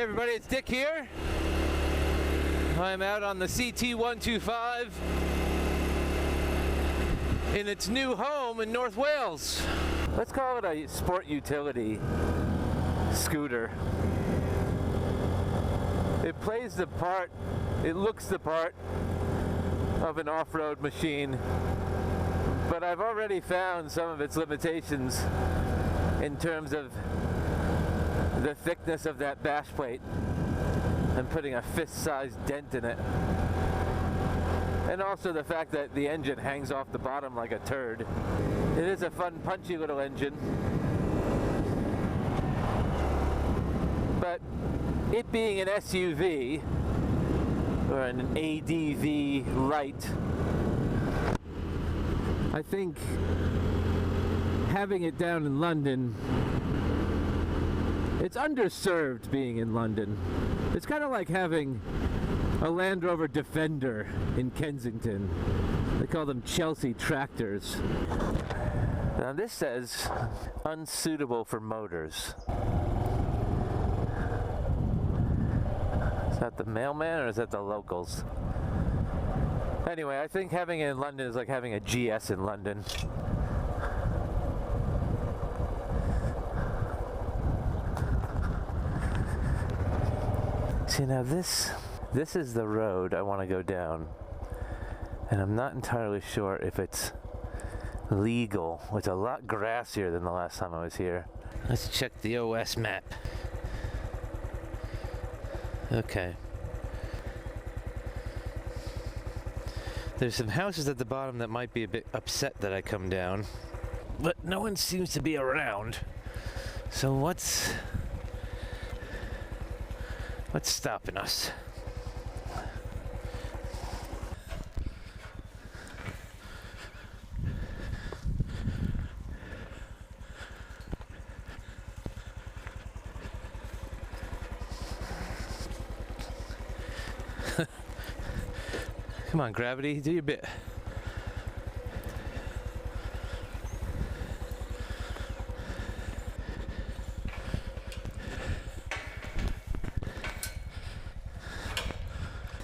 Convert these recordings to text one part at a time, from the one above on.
everybody, it's Dick here. I'm out on the CT125 in its new home in North Wales. Let's call it a sport utility scooter. It plays the part, it looks the part of an off-road machine, but I've already found some of its limitations in terms of the thickness of that bash plate and putting a fist-sized dent in it. And also the fact that the engine hangs off the bottom like a turd. It is a fun, punchy little engine. But it being an SUV, or an ADV light, I think having it down in London, it's underserved being in London. It's kind of like having a Land Rover Defender in Kensington. They call them Chelsea tractors. Now this says unsuitable for motors. Is that the mailman or is that the locals? Anyway, I think having it in London is like having a GS in London. See, now this is the road I want to go down, and I'm not entirely sure if it's legal. It's a lot grassier than the last time I was here. Let's check the OS map. Okay. There's some houses at the bottom that might be a bit upset that I come down, but no one seems to be around. So what's stopping us? Come on, gravity, do your bit.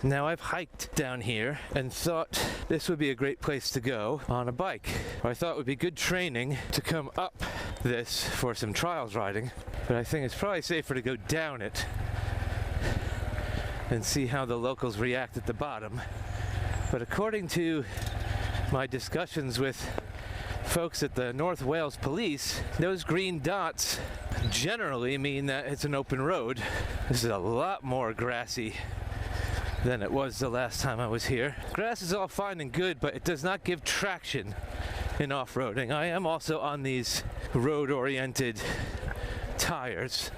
Now I've hiked down here and thought this would be a great place to go on a bike. Or I thought it would be good training to come up this for some trials riding, but I think it's probably safer to go down it and see how the locals react at the bottom. But according to my discussions with folks at the North Wales Police, those green dots generally mean that it's an open road. This is a lot more grassy than it was the last time I was here. Grass is all fine and good, but it does not give traction in off-roading. I am also on these road-oriented tires.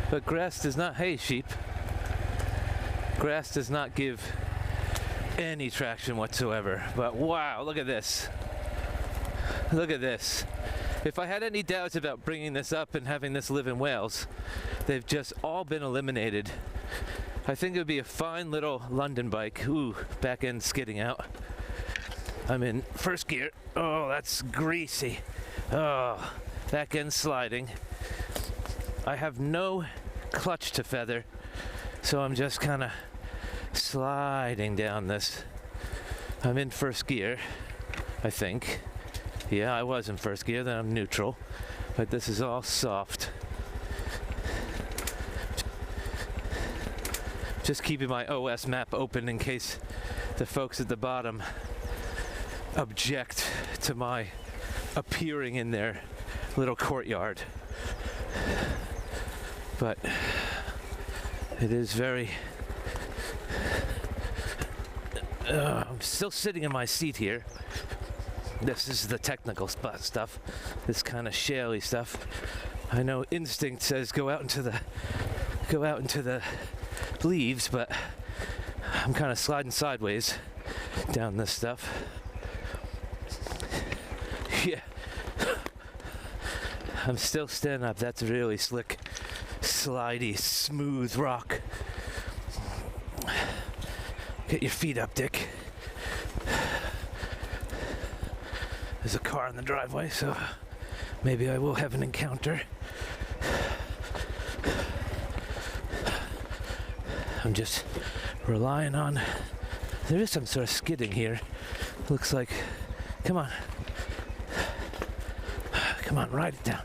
But grass does not, hey sheep, grass does not give any traction whatsoever. But wow, look at this. Look at this. If I had any doubts about bringing this up and having this live in Wales, they've just all been eliminated. I think it would be a fine little London bike. Ooh, back end skidding out. I'm in first gear. Oh, that's greasy. Oh, back end sliding. I have no clutch to feather, so I'm just kind of sliding down this. I'm in first gear, I think. Yeah, I was in first gear, then I'm neutral, but this is all soft. Just keeping my OS map open in case the folks at the bottom object to my appearing in their little courtyard. But it is very... I'm still sitting in my seat here. This is the technical stuff, this kind of shaly stuff. I know instinct says go out into the leaves, but I'm kind of sliding sideways down this stuff. Yeah, I'm still standing up. That's really slick, slidey, smooth rock. Get your feet up, Dick. There's a car in the driveway, so maybe I will have an encounter. I'm just relying on, there is some sort of skidding here. Looks like, come on. Come on, ride it down.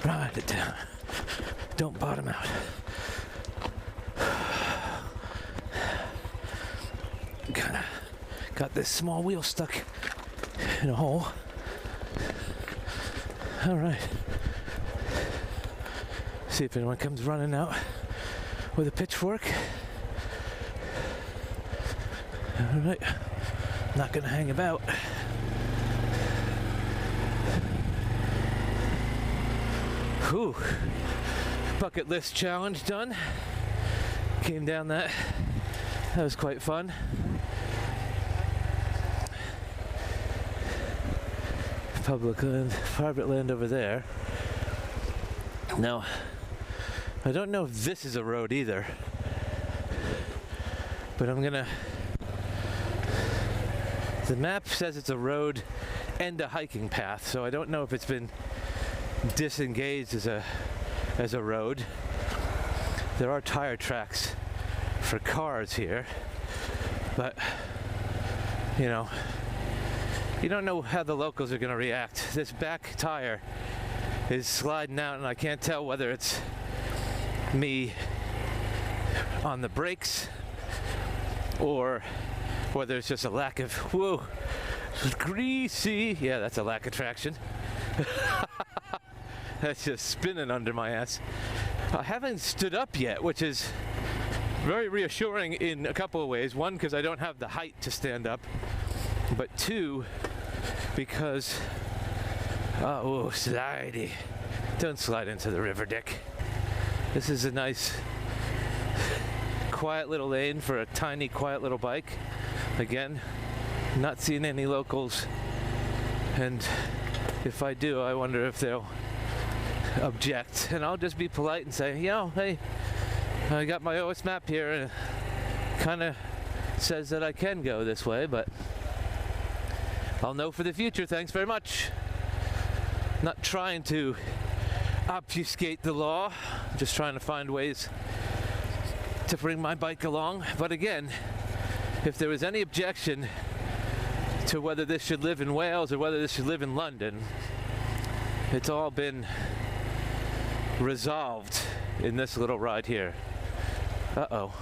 Ride it down. Don't bottom out. Kinda got this small wheel stuck in a hole. All right. See if anyone comes running out with a pitchfork. All right. Not gonna hang about. Whew. Bucket list challenge done. Came down that. That was quite fun. Public land, private land over there. Now, I don't know if this is a road either, but I'm gonna, the map says it's a road and a hiking path, so I don't know if it's been disengaged as a road. There are tire tracks for cars here, but you know, you don't know how the locals are going to react. This back tire is sliding out, and I can't tell whether it's me on the brakes or whether it's just a lack of, whoa, it's greasy. Yeah, that's a lack of traction. That's just spinning under my ass. I haven't stood up yet, which is very reassuring in a couple of ways. One, because I don't have the height to stand up, but two, because oh, slidey. Don't slide into the river, Dick. This is a nice quiet little lane for a tiny quiet little bike. Again, not seeing any locals, and if I do, I wonder if they'll object, and I'll just be polite and say, you know, hey, I got my OS map here and it kind of says that I can go this way, but I'll know for the future. Thanks very much. Not trying to obfuscate the law, just trying to find ways to bring my bike along. But again, if there was any objection to whether this should live in Wales or whether this should live in London, it's all been resolved in this little ride here. Uh-oh.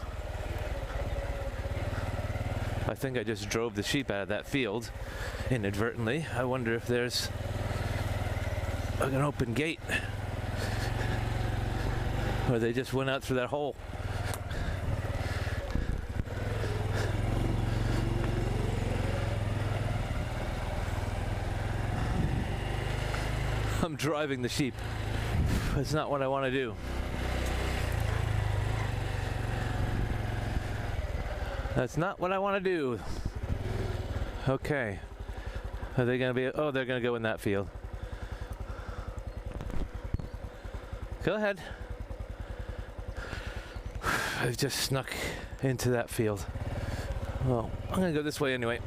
I think I just drove the sheep out of that field inadvertently. I wonder if there's an open gate, or they just went out through that hole. I'm driving the sheep. That's not what I want to do. That's not what I want to do. Okay. Are they going to be... Oh, they're going to go in that field. Go ahead. I've just snuck into that field. Well, I'm going to go this way anyway.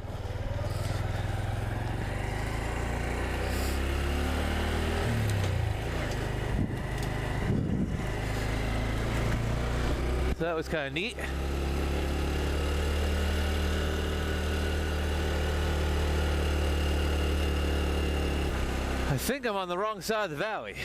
So that was kind of neat. I think I'm on the wrong side of the valley.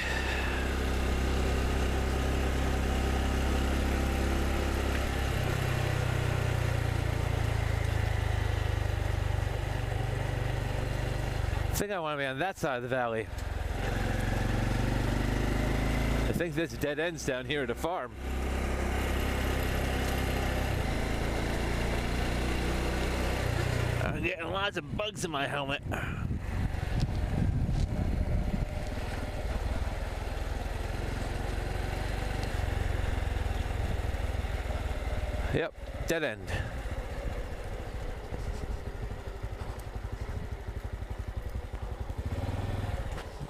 I think I want to be on that side of the valley. I think this dead ends down here at a farm. I'm getting lots of bugs in my helmet. Yep, dead end.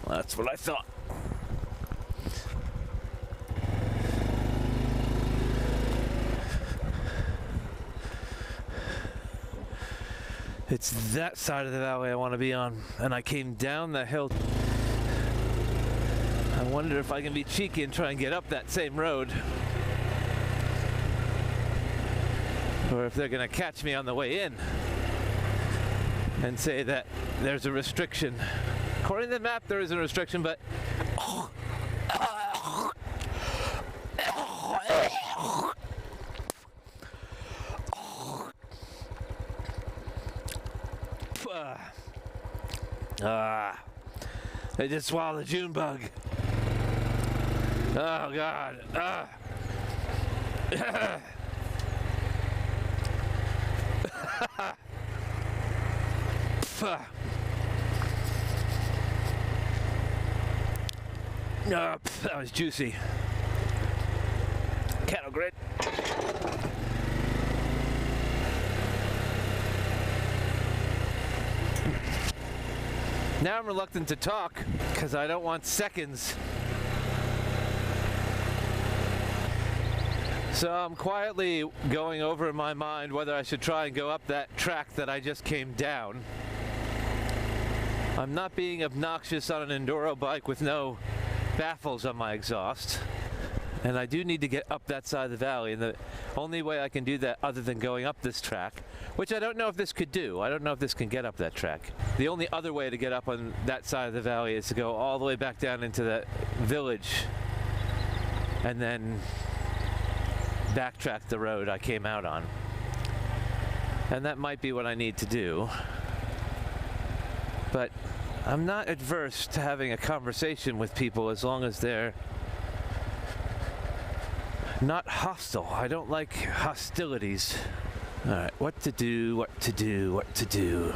Well, that's what I thought. It's that side of the valley I want to be on, and I came down the hill. wonder if I can be cheeky and try and get up that same road. Or if they're gonna catch me on the way in and say that there's a restriction. According to the map, there is a restriction, but I just swallowed a June bug. Oh God. That was juicy. Cattle grit. Now I'm reluctant to talk because I don't want seconds. So I'm quietly going over in my mind whether I should try and go up that track that I just came down. I'm not being obnoxious on an enduro bike with no baffles on my exhaust. And I do need to get up that side of the valley, and the only way I can do that other than going up this track, which I don't know if this could do. I don't know if this can get up that track. The only other way to get up on that side of the valley is to go all the way back down into that village and then backtrack the road I came out on. And that might be what I need to do. But I'm not adverse to having a conversation with people as long as they're not hostile. I don't like hostilities. Alright, what to do, what to do, what to do.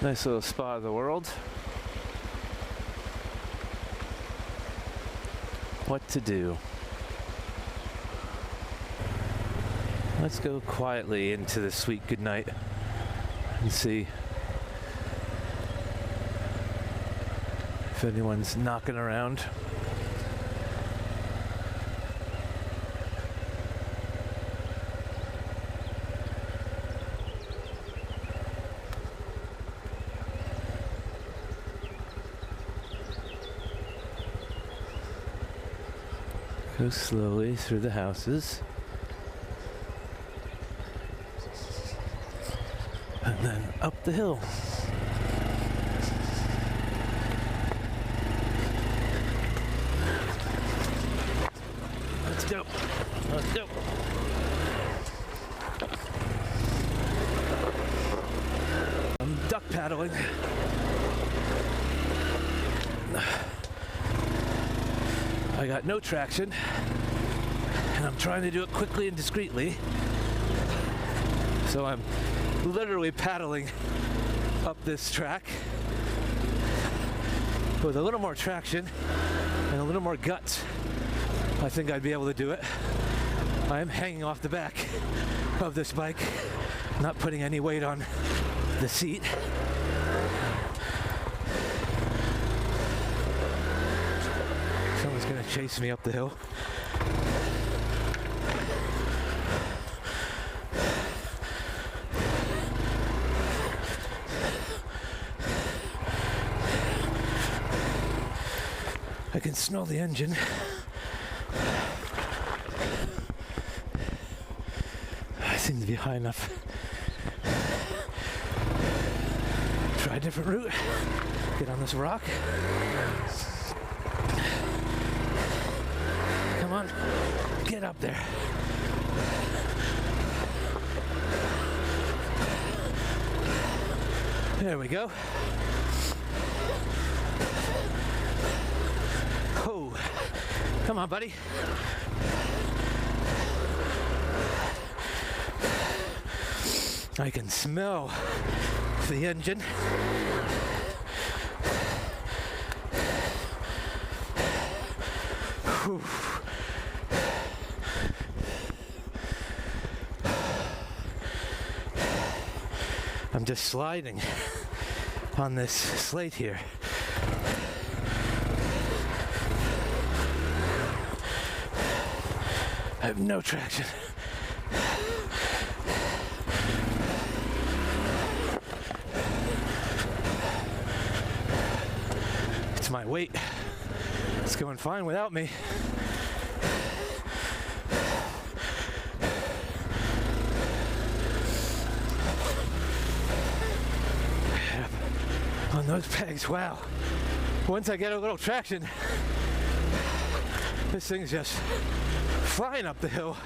Nice little spot of the world. What to do. Let's go quietly into the sweet goodnight and see if anyone's knocking around. Go slowly through the houses. And then up the hill. Let's go. Let's go. I'm duck paddling. I got no traction, and I'm trying to do it quickly and discreetly. So I'm literally paddling up this track with a little more traction and a little more guts. I think I'd be able to do it. I am hanging off the back of this bike, not putting any weight on the seat. Someone's gonna chase me up the hill. I can smell the engine. I seem to be high enough. Try a different route. Get on this rock. Come on, get up there. There we go. Oh, come on, buddy. I can smell the engine. Whew. I'm just sliding on this slate here. I have no traction. It's weight. It's going fine without me. On those pegs, wow. Once I get a little traction, this thing's just flying up the hill.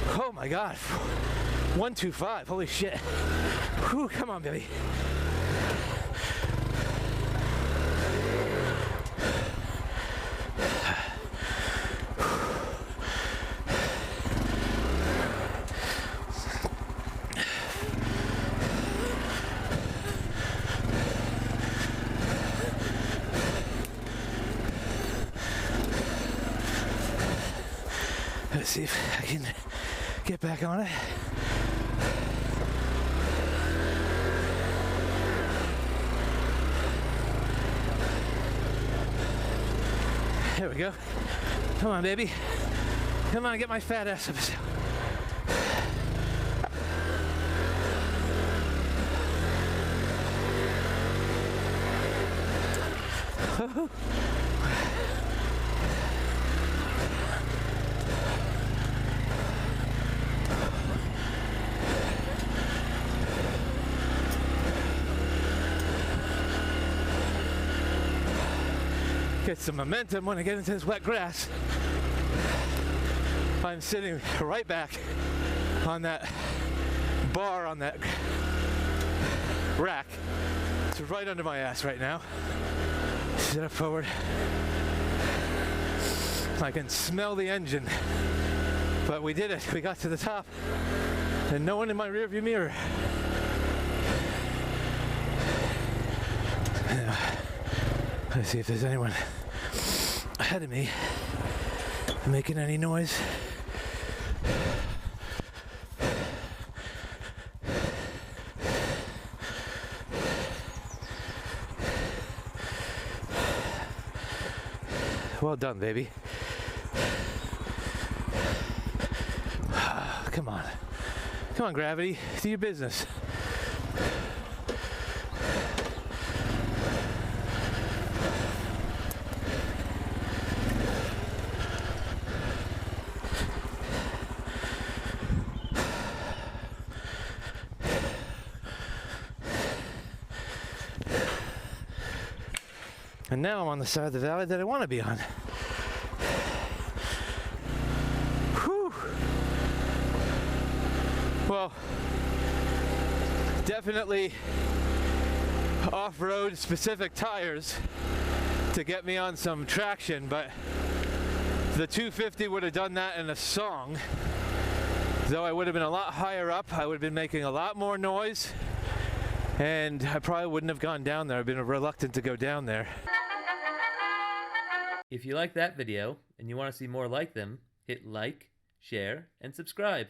Oh my God. 125, holy shit. Whew, come on, baby. Let's see if I can get back on it. There we go. Come on, baby. Come on, get my fat ass up. Get some momentum when I get into this wet grass. I'm sitting right back on that bar on that rack. It's right under my ass right now. Sit up forward. I can smell the engine. But we did it. We got to the top. And no one in my rearview mirror. Let's see if there's anyone ahead of me making any noise. Well done, baby. Come on. Come on, gravity. Do your business. And now I'm on the side of the valley that I want to be on. Whew. Well, definitely off-road specific tires to get me on some traction, but the 250 would have done that in a song. Though I would have been a lot higher up, I would have been making a lot more noise, and I probably wouldn't have gone down there. I've been reluctant to go down there. If you like that video and you want to see more like them, hit like, share, and subscribe.